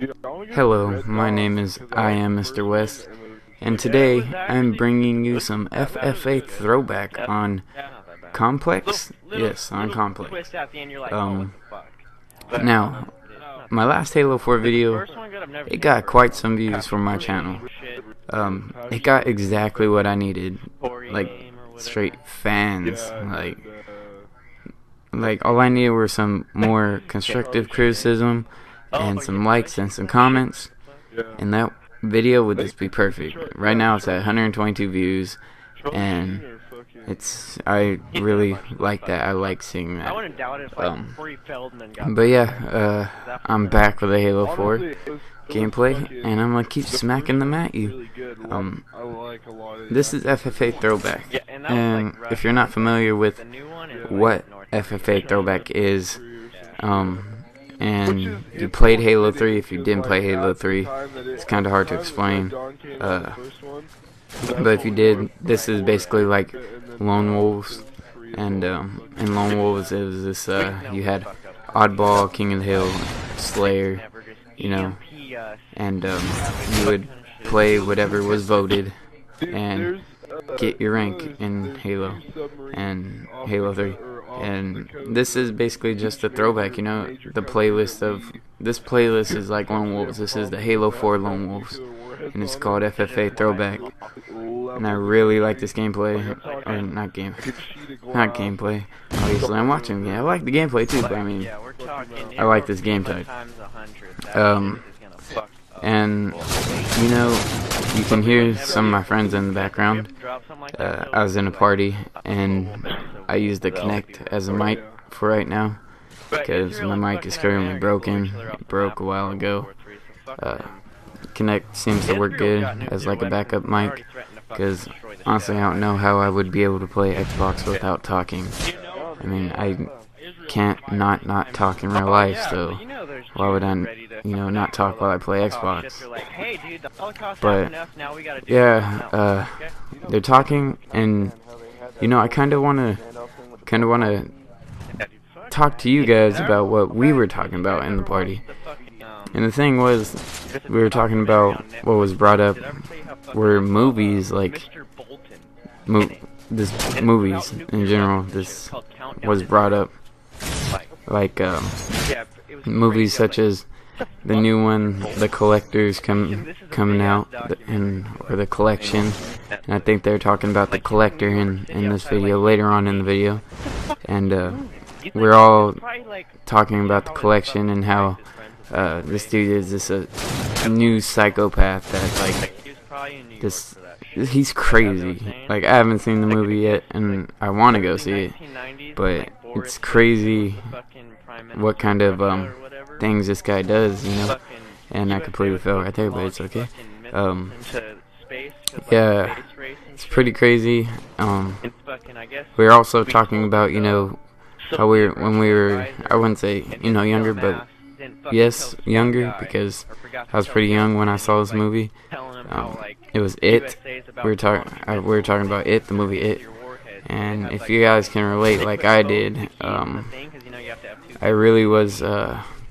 Hello, my name is I am Mr. West, and today I'm bringing you some FFA Throwback on Complex. Yes, on Complex. Now, my last Halo 4 video, it got quite some views for my channel. It got exactly what I needed, like straight fans, like all I needed were some more constructive criticism and some likes and some comments, and that video would just be perfect. Right now it's at 122 views, and I really like that. I like seeing that. But yeah, I'm back with a Halo 4 gameplay, and I'm gonna keep smacking them at you. This is FFA Throwback, and if you're not familiar with what FFA Throwback is, and you played Halo 3, if you didn't play Halo 3, it's kind of hard to explain. But if you did, this is basically like Lone Wolves, and in Lone Wolves it was this, you had Oddball, King of the Hill, Slayer, you know, and you would play whatever was voted and get your rank in Halo and Halo 3. And this is basically just a throwback, you know. The playlist of this playlist is like Lone Wolves. This is the Halo 4 Lone Wolves, and it's called FFA Throwback. And I really like this gameplay, or not gameplay. Obviously, I'm watching. Yeah, I like the gameplay too, but I mean, I like this game type. And you know, you can hear some of my friends in the background. I was in a party, and I used the Kinect as a mic for right now because my mic is currently broken. It broke a while ago. Kinect seems to work good as like a backup mic, because honestly I don't know how I would be able to play Xbox without talking. I mean, I can't not talk in real life, so why would I, not talk while I play Xbox? But yeah, they're talking, and I kind of want to talk to you guys about what we were talking about in the party. And the thing was, we were talking about what was brought up were movies, like movies in general. This was brought up, like movies such as the new one, The Collector's coming out, or The Collection. And I think they're talking about The Collector in this video, later on in the video. And we're all talking about The Collection and how this dude is this new psychopath that he's crazy. Like, I haven't seen the movie yet, and I want to go see it, but it's crazy what kind of things this guy does, and I completely fell right there, but it's okay. Yeah, it's pretty crazy. We're also talking about, how when we were, I wouldn't say, younger, but yes, younger, because I was pretty young when I saw this movie. It was It. We were talking about It, the movie It. And if you guys can relate like I did, I really was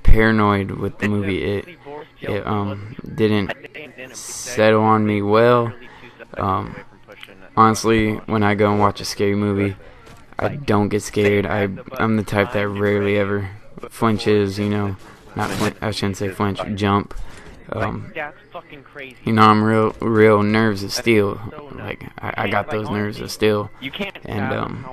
paranoid with the movie It. It didn't settle on me well. Honestly, when I go and watch a scary movie, I don't get scared. I'm the type that rarely ever flinches, I shouldn't say flinch, jump. I'm real nerves of steel. Like, I got those nerves of steel. And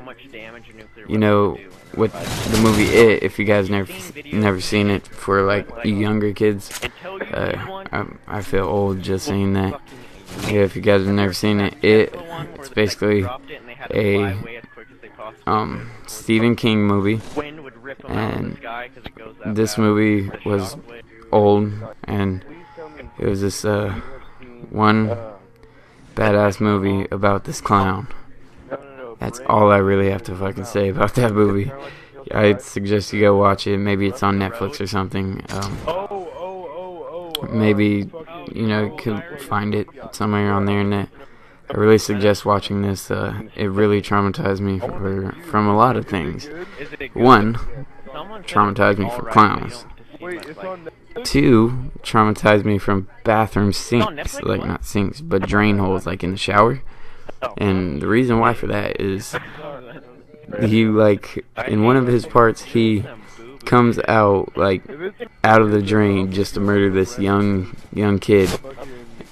with the movie It, if you guys never seen it, for like you younger kids, I feel old just saying that. Yeah, if you guys have never seen it, it's basically a Stephen King movie, and this movie was old, and it was this one badass movie about this clown. That's all I really have to fucking say about that movie. I'd suggest you go watch it. Maybe it's on Netflix or something. Maybe you could find it somewhere on the internet. I really suggest watching this. It really traumatized me from a lot of things. One, traumatized me for clowns. 2 traumatized me from bathroom sinks, like not sinks, but drain holes, like in the shower. And the reason why for that is he, like, in one of his parts, he comes out, like, out of the drain just to murder this young kid.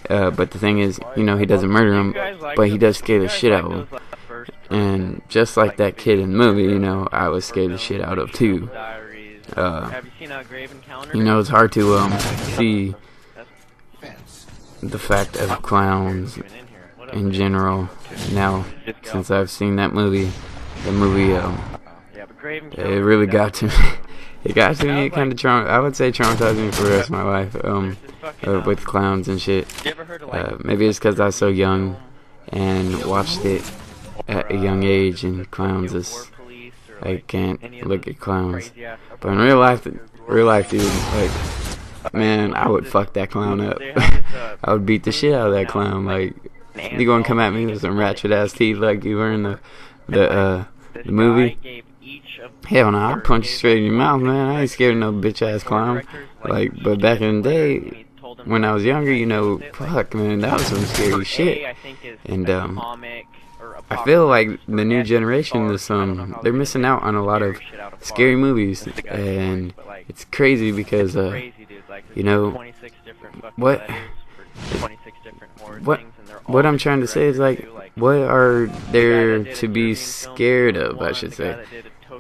But the thing is, you know, he doesn't murder him, but he does scare the shit out of him. And just like that kid in the movie, you know, I was scared the shit out of too. You know, it's hard to see the fact of clowns in general now, since I've seen that movie. The movie, it really got to me. It got to me. It kind of I would say traumatized me for the rest of my life. With clowns and shit. Maybe it's because I was so young and watched it at a young age, and clowns is, I can't look at clowns. But in real life, dude, like, man, I would fuck that clown up. I would beat the shit out of that clown. Like, you gonna come at me with some ratchet ass teeth like you were in the movie? Hell no, I'll punch you straight in your mouth, man. I ain't scared of no bitch ass clown. Like, but back in the day, when I was younger, you know, fuck, man, that was some scary shit. And I feel like the new generation is they're missing out on a lot of scary movies, and it's crazy because you know what I'm trying to say is, like, what are there to be scared of, I should say.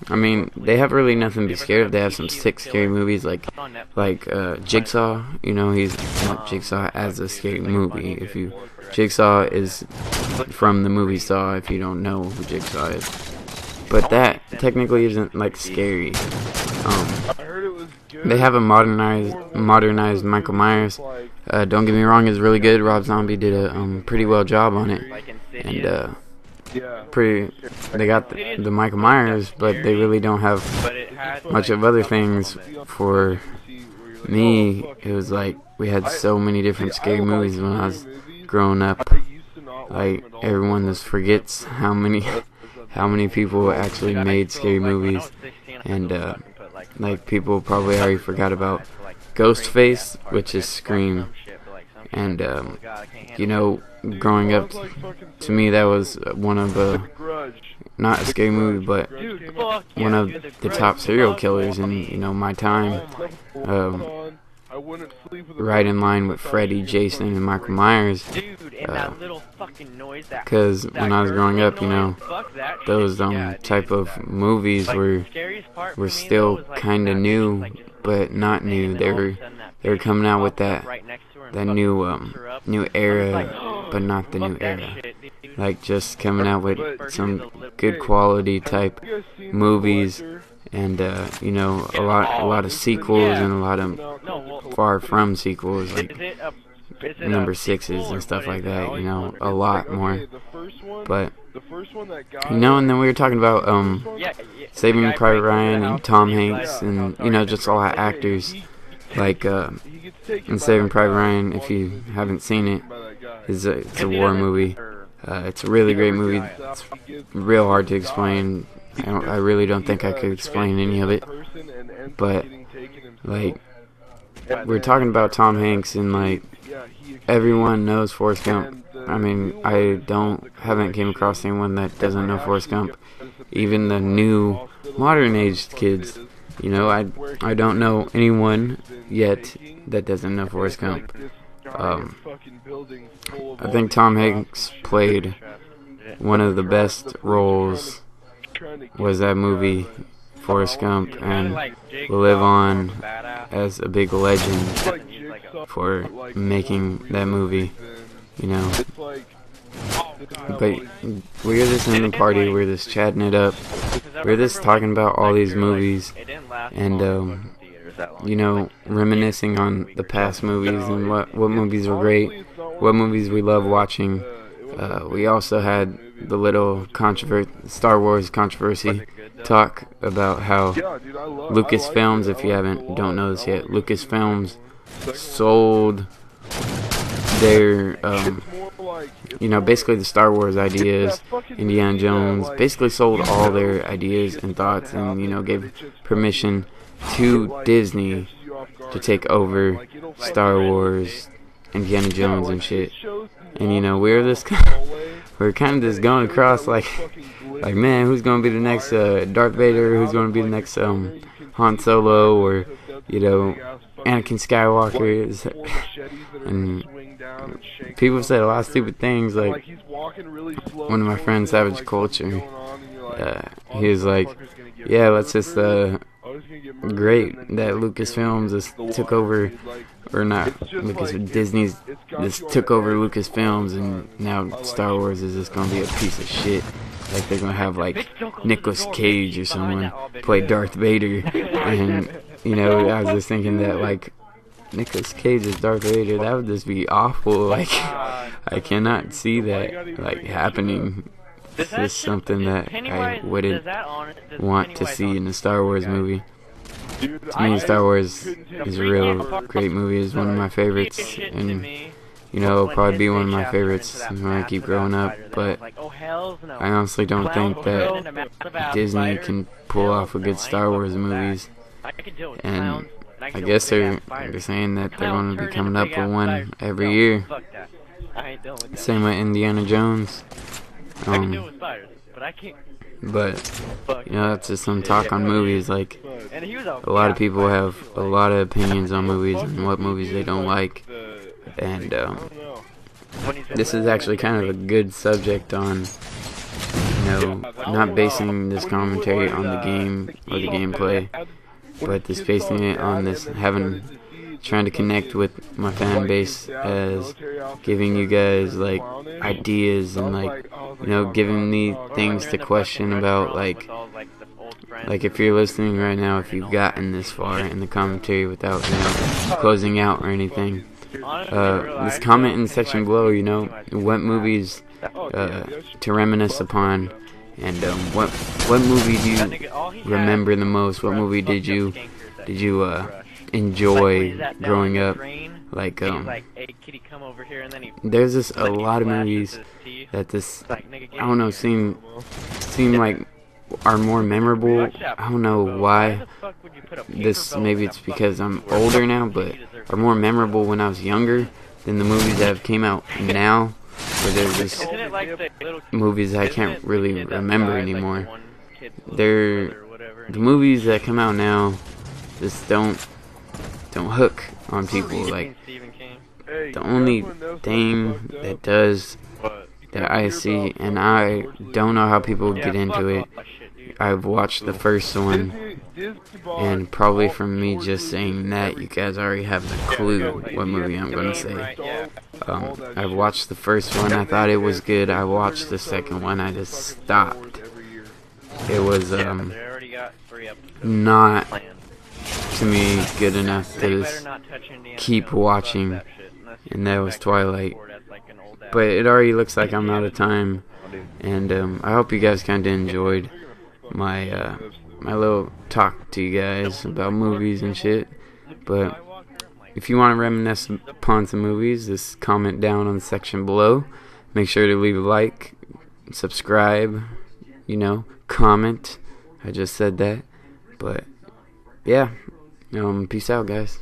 I mean, they have really nothing to be scared of. They have some sick, scary movies like Jigsaw. You know, he's not Jigsaw as a scary movie. Jigsaw is from the movie Saw, if you don't know who Jigsaw is. But that technically isn't, like, scary. They have a modernized Michael Myers. Don't get me wrong, it's really good. Rob Zombie did a pretty well job on it. And they got the Michael Myers, but they really don't have much of other things. For me, it was like we had so many different scary movies when I was growing up. Like, everyone just forgets how many people actually made scary movies. And like, people probably already forgot about Ghostface, which is Scream. And you know, growing up, to me, that was one of not a scary movie, but one of the top serial killers in, you know, my time. Right in line with Freddy, Jason, and Michael Myers. Because when I was growing up, you know, those type of movies were still kind of new, but not new. They were coming out with that new era, but not the new era. Like, just coming out with some good quality type movies, and you know, a lot of sequels and a lot of far from sequels, like number 6s and stuff like that. You know, a lot more. But you know, and then we were talking about Saving Private Ryan and Tom Hanks, and, you know, just a lot of actors. Like in Saving Private Ryan, if you haven't seen it, it's a war movie. It's a really great movie. It's real hard to explain. I really don't think I could explain any of it. But, like, we're talking about Tom Hanks, and, like, everyone knows Forrest Gump. I mean, I haven't came across anyone that doesn't know Forrest Gump. Even the new modern-aged kids. You know, I don't know anyone yet that doesn't know Forrest Gump. I think Tom Hanks played one of the best roles, was that movie Forrest Gump, and will live on as a big legend for making that movie, you know. But we're just in the party, we're just chatting it up, we're just talking about all these movies, and you know, reminiscing on the past movies and what movies were great, what movies we love watching. We also had the little Star Wars controversy talk about how Lucasfilms, if you don't know this yet, Lucasfilms sold their you know, basically the Star Wars ideas, Indiana Jones, basically sold all their ideas and thoughts, and, you know, gave permission to Disney to take over Star Wars, Indiana Jones and shit. And you know, we're kind of just going across like man, who's gonna be the next Darth Vader? Who's gonna be the next Han Solo, or you know, Anakin Skywalker? And people said a lot of stupid things. Like one of my friends, Savage Culture, he was like, "Yeah, let's just great that Lucasfilms just took over, or not Disney's just took over Lucasfilms, and now Star Wars is just gonna be a piece of shit. Like they're gonna have like Nicolas Cage or someone play Darth Vader." And you know, I was just thinking that like Nicolas Cage as Darth Vader, that would just be awful. Like I cannot see that like happening. This is something that I wouldn't want to see in a Star Wars movie. To me, Star Wars is a real great movie. It's one of my favorites, and you know, it'll probably be one of my favorites when I keep growing up. But I honestly don't think that Disney can pull off a good Star Wars movies. And I guess they're saying that they're going to be coming up with one every year. Same with Indiana Jones. But you know, that's just some talk on movies. Like a lot of people have a lot of opinions on movies and what movies they don't like. And this is actually kind of a good subject on, you know, not basing this commentary on the game or the gameplay, but just basing it on this trying to connect with my fan base, as giving you guys like ideas and like, you know, giving me things to question about, like if you're listening right now, if you've gotten this far in the commentary without, you know, closing out or anything, just comment in the section below, you know, what movies to reminisce upon, and what movie do you remember the most? What movie did you enjoy growing up? Like there's just a lot of movies that I don't know, seem like are more memorable. I don't know why. Maybe it's because I'm older now, but are more memorable when I was younger than the movies that have came out now, where there's just movies I can't really remember anymore. The movies that come out now just don't hook on people. Like the only thing that does, that I see, and I don't know how people get into it. I've watched the first one, and probably from me just saying that, you guys already have the clue what movie I'm gonna say. I've watched the first one, I thought it was good. I watched the second one, I just stopped. It was not, to me, good enough to just keep watching, and that was Twilight. But it already looks like I'm out of time, and I hope you guys kind of enjoyed my my little talk to you guys about movies and shit. But if you want to reminisce upon some movies, just comment down on the section below. Make sure to leave a like, subscribe, you know, comment. I just said that. But yeah, peace out, guys.